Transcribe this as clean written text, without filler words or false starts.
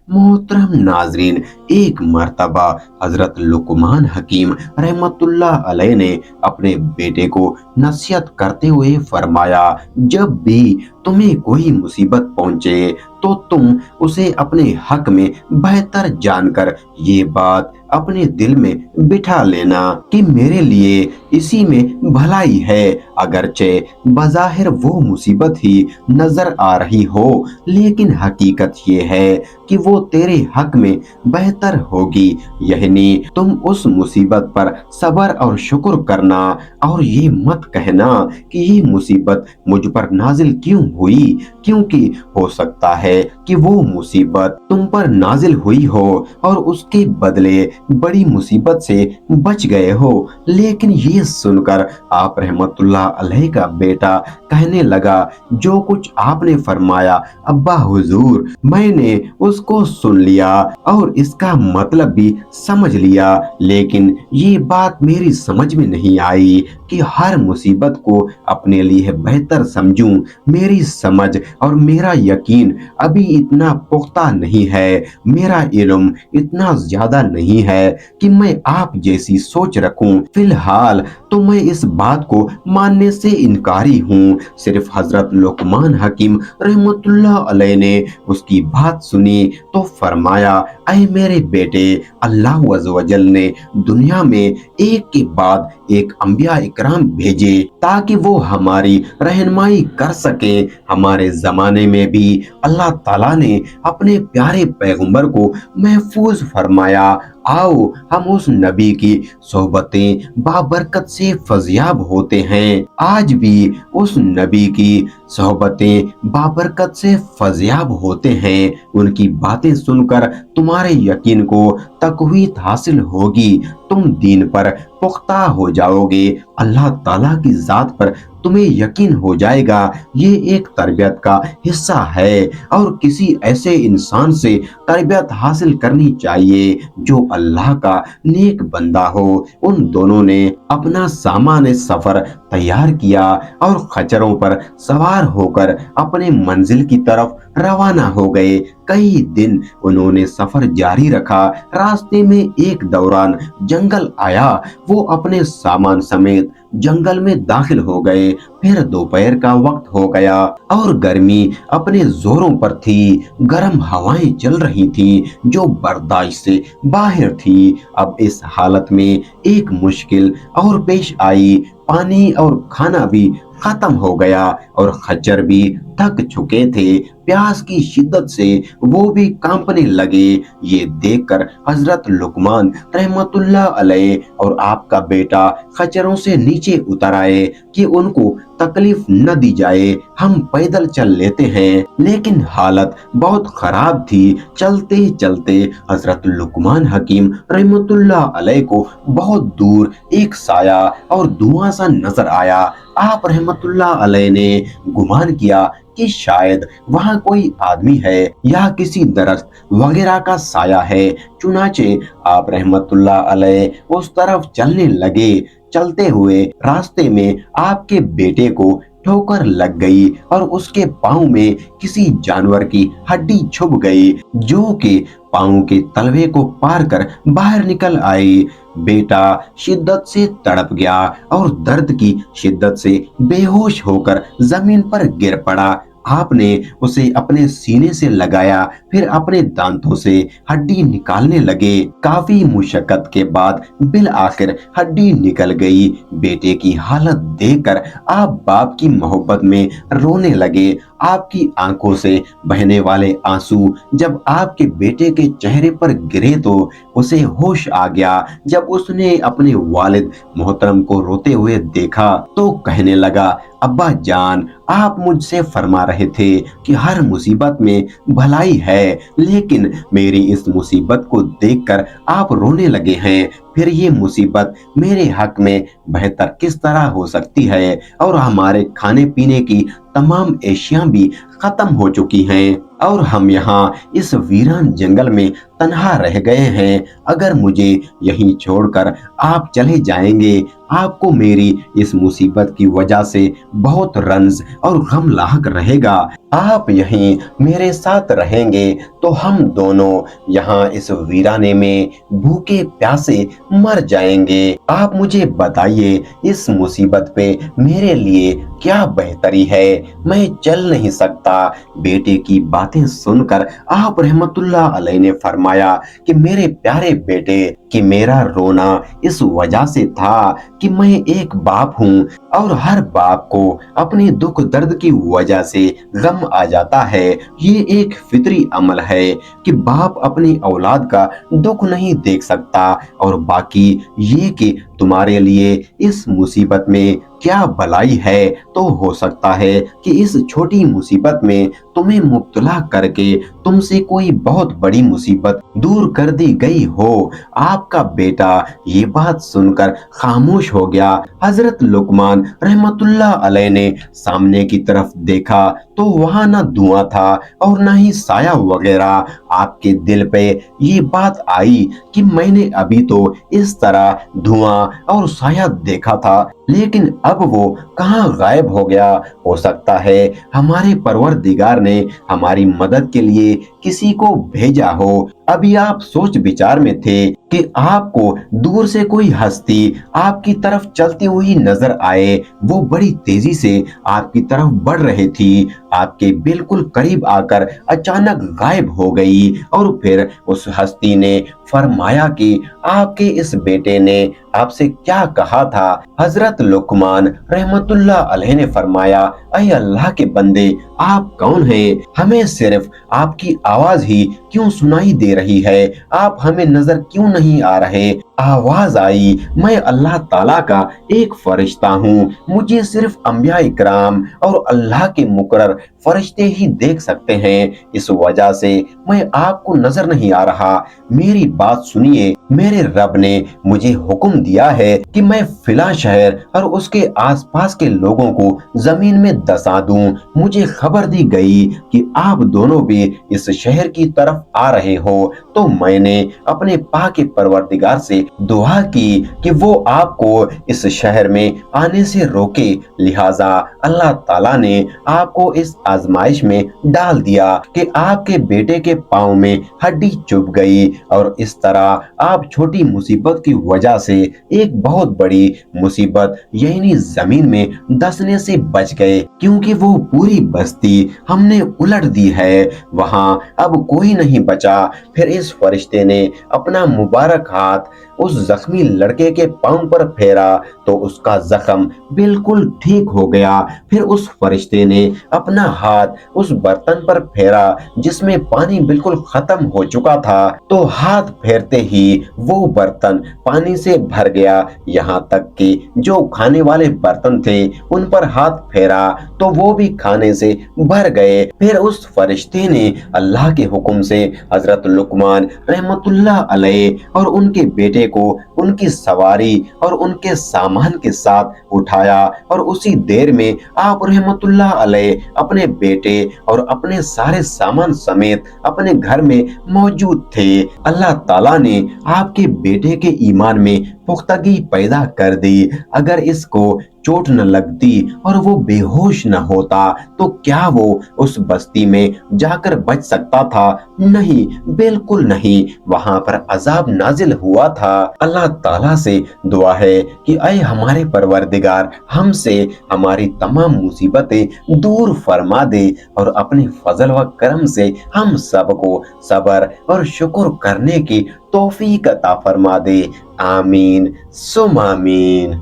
मोहतरम नाजरीन, एक मर्तबा हजरत लुकमान हकीम रहमतुल्लाह अलैह ने अपने बेटे को नसीहत करते हुए फरमाया, जब भी तुम्हें कोई मुसीबत पहुंचे तो तुम उसे अपने हक में बेहतर जानकर ये बात अपने दिल में बिठा लेना कि मेरे लिए इसी में भलाई है। अगरचे बज़ाहिर वो मुसीबत ही नजर आ रही हो, लेकिन हकीकत ये है कि वो तेरे हक में बेहतर होगी। यही तुम उस मुसीबत पर सब्र और शुक्र करना और ये मत कहना कि ये मुसीबत मुझ पर नाजिल क्यों हुई, क्योंकि हो सकता है कि वो मुसीबत तुम पर नाजिल हुई हो और उसके बदले बड़ी मुसीबत से बच गए हो। लेकिन ये सुनकर आप रहमतुल्लाह अलैह का बेटा कहने लगा, जो कुछ आपने फरमाया अब्बा हुजूर, मैंने उसको सुन लिया और इसका मतलब भी समझ लिया, लेकिन ये बात मेरी समझ में नहीं आई कि हर मुसीबत को अपने लिए बेहतर समझूं। मेरी समझ और मेरा यकीन अभी इतना पुख्ता नहीं है, मेरा इल्म इतना ज्यादा नहीं है कि मैं आप जैसी सोच रखूं। फिलहाल तो मैं इस बात को मानने से इनकारी हूँ। सिर्फ हजरत लुकमान हकीम रहमतुल्लाह अलैह ने उसकी बात सुनी तो फरमाया, ऐ मेरे बेटे, अल्लाह अज़्ज़ व जल ने दुनिया में एक के बाद एक अंबिया इकराम भेजे ताकि वो हमारी रहनुमाई कर सके। हमारे जमाने में भी अल्लाह ताला ने अपने प्यारे पैगंबर को महफूज फरमाया। आओ हम उस नबी की सोहबतें बाबरकत से फज़याब होते हैं। आज भी उस नबी की सोहबतें बाबरकत से फज़याब होते हैं। उनकी बातें सुनकर तुम्हारे यकीन को तक़वीत हासिल होगी, तुम दीन पर पुख्ता हो जाओगे, अल्लाह ताला की जात पर तुम्हें यकीन हो जाएगा। ये एक तरबियत का हिस्सा है और किसी ऐसे इंसान से तरबियत हासिल करनी चाहिए जो अल्लाह का नेक बंदा हो। उन दोनों ने अपना सामान सफर तैयार किया और खच्चरों पर सवार होकर अपने मंजिल की तरफ रवाना हो गए। कई दिन उन्होंने सफर जारी रखा। रास्ते में एक दौरान जंगल आया। वो अपने सामान समेत जंगल में दाखिल हो गए। फिर दोपहर का वक्त हो गया और गर्मी अपने जोरों पर थी। गर्म हवाएं चल रही थी जो बर्दाश्त से बाहर थी। अब इस हालत में एक मुश्किल और पेश आई। पानी और खाना भी खत्म हो गया और खच्चर भी थक चुके थे। प्यास की शिद्दत से वो भी कांपने लगे। ये देखकर हजरत लुकमान रहमतुल्लाह अलैह और आपका बेटा खच्चरों से नीचे उतर आए कि उनको तकलीफ न दी जाए, हम पैदल चल लेते हैं। लेकिन हालत बहुत खराब थी। चलते चलते हजरत लुकमान हकीम रहमतुल्लाह अलैह को बहुत दूर एक साया और धुआं सा नजर आया। आप रहमतुल्लाह अलैह ने गुमान किया कि शायद वहां कोई आदमी है या किसी दरख्त वगैरह का साया है। चुनाचे आप रहमतुल्लाह अलैह उस तरफ चलने लगे। चलते हुए रास्ते में आपके बेटे को ठोकर लग गई और उसके पांव में किसी जानवर की हड्डी छुप गई, जो कि पांव के तलवे को पार कर बाहर निकल आई। बेटा शिद्दत से तड़प गया और दर्द की शिद्दत से बेहोश होकर जमीन पर गिर पड़ा। आपने उसे अपने सीने से लगाया, फिर अपने दांतों से हड्डी निकालने लगे। काफी मुशक्कत के बाद बिल आखिर हड्डी निकल गई। बेटे की हालत देखकर आप बाप की मोहब्बत में रोने लगे। आपकी आंखों से बहने वाले आंसू जब आपके बेटे के चेहरे पर गिरे तो उसे होश आ गया। जब उसने अपने वालिद मोहतरम को रोते हुए देखा तो कहने लगा, अब्बा जान, आप मुझसे फरमा रहे थे कि हर मुसीबत में भलाई है, लेकिन मेरी इस मुसीबत को देखकर आप रोने लगे हैं। फिर ये मुसीबत मेरे हक में बेहतर किस तरह हो सकती है? और हमारे खाने पीने की तमाम एशियां भी खत्म हो चुकी हैं और हम यहाँ इस वीरान जंगल में तन्हा रह गए हैं। अगर मुझे यहीं छोड़कर आप चले जाएंगे, आपको मेरी इस मुसीबत की वजह से बहुत रंज और गम लाहक रहेगा। आप यहीं मेरे साथ रहेंगे तो हम दोनों यहाँ इस वीराने में भूखे प्यासे मर जाएंगे। आप मुझे बताइए, इस मुसीबत पे मेरे लिए क्या बेहतरी है? मैं चल नहीं सकता। बेटे की बातें सुनकर आप रहमतुल्लाह अलैह ने फरमाया कि मेरे प्यारे बेटे, कि मेरा रोना इस वजह से था कि मैं एक बाप हूँ और हर बाप को अपने दुख दर्द की वजह से गम आ जाता है। ये एक फितरी अमल है कि बाप अपनी औलाद का दुख नहीं देख सकता। और बाकी ये कि तुम्हारे लिए इस मुसीबत में क्या भलाई है, तो हो सकता है कि इस छोटी मुसीबत में तुम्हें मुब्तला करके तुमसे कोई बहुत बड़ी मुसीबत दूर कर दी गई हो। आपका बेटा ये बात सुनकर खामोश हो गया। हजरत लुकमान रहमतुल्लाह अलैह ने सामने की तरफ देखा तो वहां ना धुआं था और ना ही साया वगैरह। आपके दिल पे ये बात आई कि मैंने अभी तो इस तरह धुआं और साया देखा था, लेकिन अब वो कहाँ गायब हो गया। हो सकता है हमारे परवरदिगार ने हमारी मदद के लिए किसी को भेजा हो। अभी आप सोच विचार में थे कि आपको दूर से कोई हस्ती आपकी तरफ चलती हुई नजर आए। वो बड़ी तेजी से आपकी तरफ बढ़ रही थी, आपके बिल्कुल करीब आकर अचानक गायब हो गई। और फिर उस हस्ती ने फरमाया कि आपके इस बेटे ने आपसे क्या कहा था? हजरत लुकमान रहमतुल्लाह अलैह ने फरमाया, ऐ अल्लाह के बंदे, आप कौन हैं? हमें सिर्फ आपकी आवाज ही क्यों सुनाई दे रही है? आप हमें नजर क्यों नहीं आ रहे? आवाज आई, मैं अल्लाह ताला का एक फरिश्ता हूँ। मुझे सिर्फ अंबिया इकराम और अल्लाह के मुकर्रर फरिश्ते ही देख सकते हैं। इस वजह से मैं आपको नजर नहीं आ रहा। मेरी बात सुनिए, मेरे रब ने मुझे हुक्म दिया है कि मैं फिला शहर और उसके आसपास के लोगों को जमीन में दसा दूं। मुझे खबर दी गई कि आप दोनों भी इस शहर की तरफ आ रहे हो, तो मैंने अपने पाक के परवरदिगार से दुआ की कि वो आपको इस शहर में आने से रोके। लिहाजा अल्लाह ताला ने आपको इस आजमाइश में डाल दिया कि आपके बेटे के पाँव में हड्डी चुभ गई और इस तरह आप छोटी मुसीबत की वजह से एक बहुत बड़ी मुसीबत यानी जमीन में दसने से बच गए, क्योंकि वो पूरी बस्ती हमने उलट दी है। वहां अब कोई नहीं बचा। फिर इस फरिश्ते ने अपना मुबारक हाथ उस जख्मी लड़के के पांव पर फेरा तो उसका जख्म बिल्कुल ठीक हो गया। फिर उस फरिश्ते ने अपना हाथ उस बर्तन पर फेरा जिसमें पानी बिल्कुल खत्म हो चुका था, तो हाथ फेरते ही वो बर्तन पानी से भर गया। यहाँ तक कि जो खाने वाले बर्तन थे उन पर हाथ फेरा तो वो भी खाने से भर गए। फिर उस फरिश्ते ने अल्लाह के हुक्म से हजरत लुकमान रहमतुल्लाह अलैह और उनके बेटे को उनकी सवारी और उनके सामान के साथ उठाया और उसी देर में आप रहमतुल्लाह अलैह अपने बेटे और अपने सारे सामान समेत अपने घर में मौजूद थे। अल्लाह ताला ने आपके बेटे के ईमान में पुख्तगी पैदा कर दी। अगर इसको चोट न लगती और वो बेहोश न होता तो क्या वो उस बस्ती में जाकर बच सकता था? नहीं, बिल्कुल नहीं। वहां पर अजाब नाजिल हुआ था। अल्लाह ताला से दुआ है कि ऐ हमारे परवरदिगार, हमसे हमारी तमाम मुसीबतें दूर फरमा दे और अपने फजल व करम से हम सबको सब्र और शुक्र करने की तौफीक अता फरमा दे। आमीन सुम आमीन।